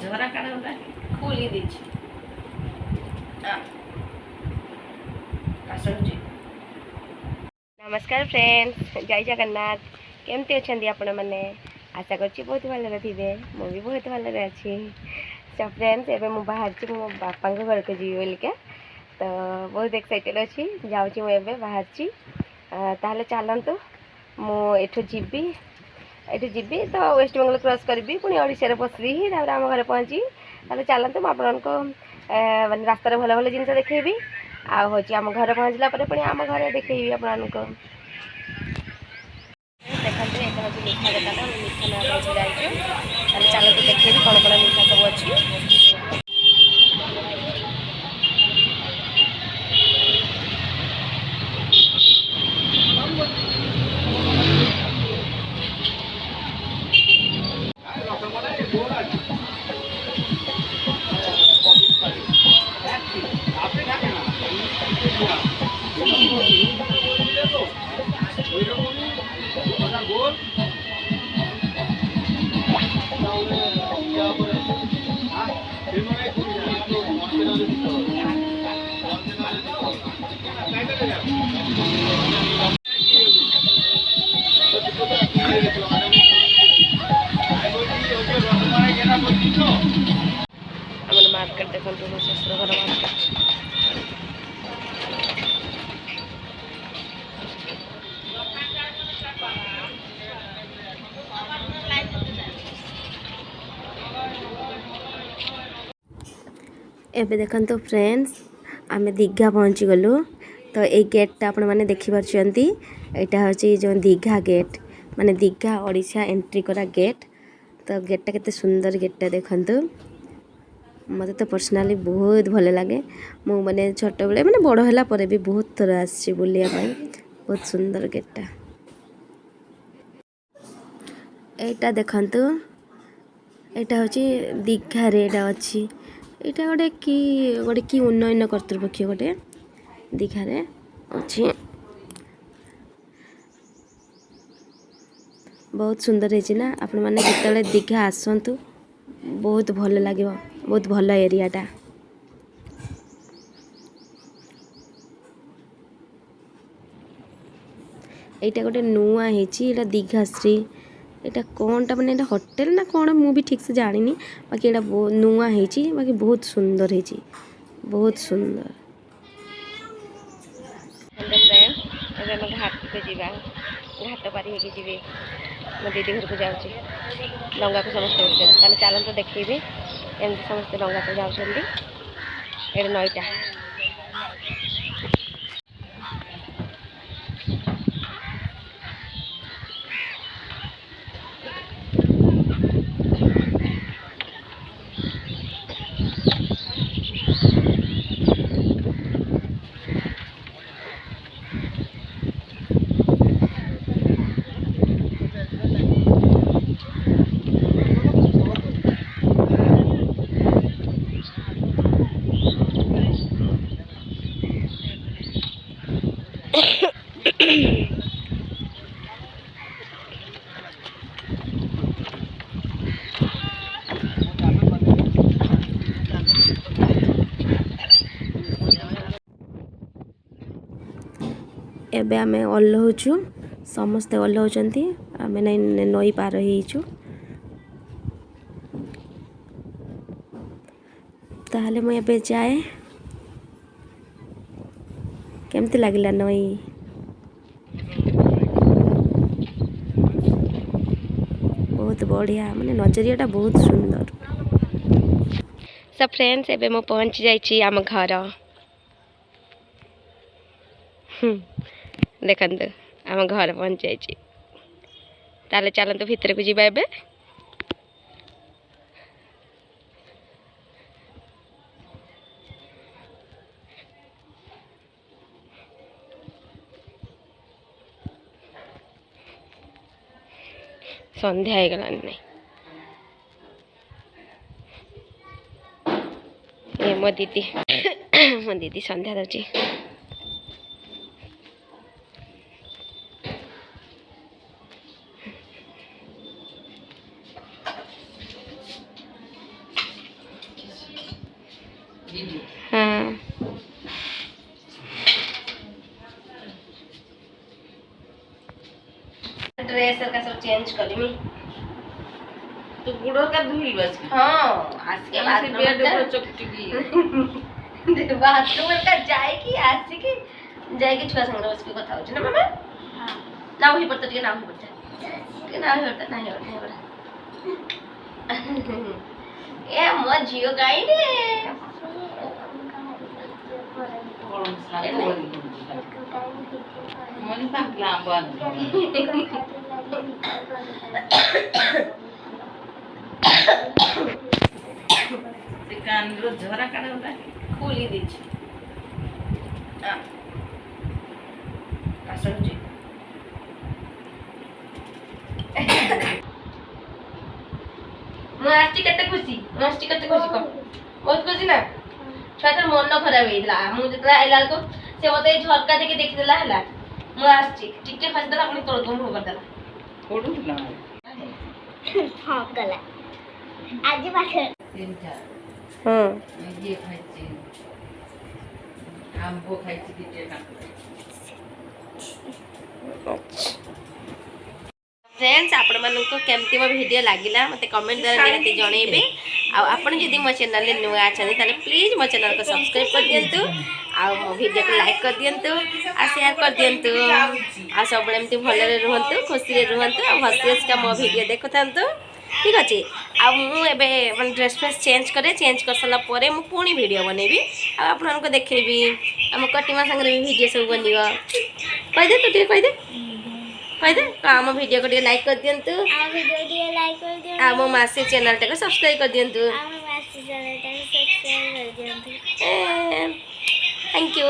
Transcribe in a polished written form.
झरा काढ़ा खोली देछि नमस्कार फ्रेंड्स, जय जगन्नाथ। केमती अच्छे आपण मैंने आशा कर बहुत भल थे मुझे बहुत भल अच्छी। सो फ्रेंड्स एवं मुझे बाहर मो बापा घर को जी बोलिका तो बहुत एक्साइटेड अच्छी जाऊँगी मुझे बाहर ताहले चलतु मुठू जीवी तो वेस्ट बेंगल क्रॉस करी पुणी ओडिशा पशि आम घर पहुँची ताहले चलतु माने रास्तार भल भल जिन देखी आम घर पहुँचला पुणी आम घर देखी आपको देखते ये हूँ मिठा दुकान मिठा ना जाइए चलते देखिए कौन कौन मिठा सब अच्छी। मार्केट देखो मो शशुर घर मार्केट एबे देखो फ्रेंड्स आम दीघा पहुँची गलु तो ये गेटटा आपण मैंने देखिपार्टी यहाँ हूँ जो दीघा गेट माने दीघा ओडिशा एंट्री करा गेट तो गेटटा केते सुंदर गेटटा देखंतु मत तो पर्सनाली बहुत भल लगे मु माने छोट बेले माने बड़ होला परे भी बहुत थर आसी बुलिया बहुत सुंदर गेटटा एटा देखंतु एटा हूँ दीघा रे एटा अच्छी एटा गोटे कि उन्नयन कर्तृपक्ष गोटे दीघा रे अच्छी बहुत सुंदर है ना आपण मैंने जिते दीघा आसतु बहुत भल लगे बहुत भल एरियाटा एटा गोटे नुआ है दीघाश्री एटा कौनटा मैंने एटा होटेल ना कौन मुझे ठीक से जानी बाकी एटा नुआ है बाकी बहुत सुंदर है बहुत सुंदर। घाट को जीवा घाट पारी होगी जी मो दीदी घर को जाऊँगी डंगा को समस्त उठते चलते देखी एमती समस्त डंगा को जाऊँगी नईटा एबे आमे ओल्लौचु समस्ते ओल्लौचंती आमे नई पार होइछु ताहले मु एबे जाए केमती लागिला नई बहुत बढ़िया माने नजरियाटा बहुत सुंदर। सब फ्रेंड्स एबे मु पहुंच जाइछि आम घर देखंतु आम घर पहुंच जाइछि ताले चलंतु भीतर को जीवा एबे संध्या हो गलानी ये मो दीदी ମୋ ଦିଦି ସନ୍ଧ୍ୟା ଦେଉଛି। हाँ ड्रेस का सब चेंज करी तो गुड़ो का धुल बस हाँ आज के बाद बेड पर चकटिकी बाथरूम का जाए कि आज की जाए कि छुआ संग बस के कथा होछ ना मामा हां ना वही पड़ता ठीक ना वही पड़ता के ना वही पड़ता नहीं पड़ता ए मो जियो गाई रे मन पाकला बन से कान रो झरा काढा खोली दीची असंजी मस्ती कते खुशी को बहुत खुशी ना छात्र मन खराब हेला मु जतरा आइला को से मते झरका देके देखि देला हला मु आस्ती टिकटे खस देला अपनी तोड़ दम हो कर देला फोटो ना हां गला आज पाछे तीन चार हां ये खाइছি आंबो खाइছি किटे ना फ्रेंड्स आपण मानन को केमती मो वीडियो लागिला मते कमेंट द्वारा निहाती जणैबे आ आपण जदी मो चैनल ले नुआ आछनी ताले प्लीज मो चैनल को सब्सक्राइब कर दियंतु आ मो वीडियो को लाइक कर दियंतु आ शेयर कर दियंतु आ सब एमती भले रे रहंतु खुशी रे रहंतु आ हसीस का मो वीडियो देखथांतु ठीक अछि आ मु एबे मन ड्रेस फ्रेस चेंज कर सला परे मु पुणी वीडियो बनेबी आ आपन को देखेबी हम कटिमा संग रे वीडियो सब बनियो कह दे तू कह दे आम वीडियो को लाइक कर दियंतु आ मो मासी चैनल को सब्सक्राइब कर दियंतु थैंक यू।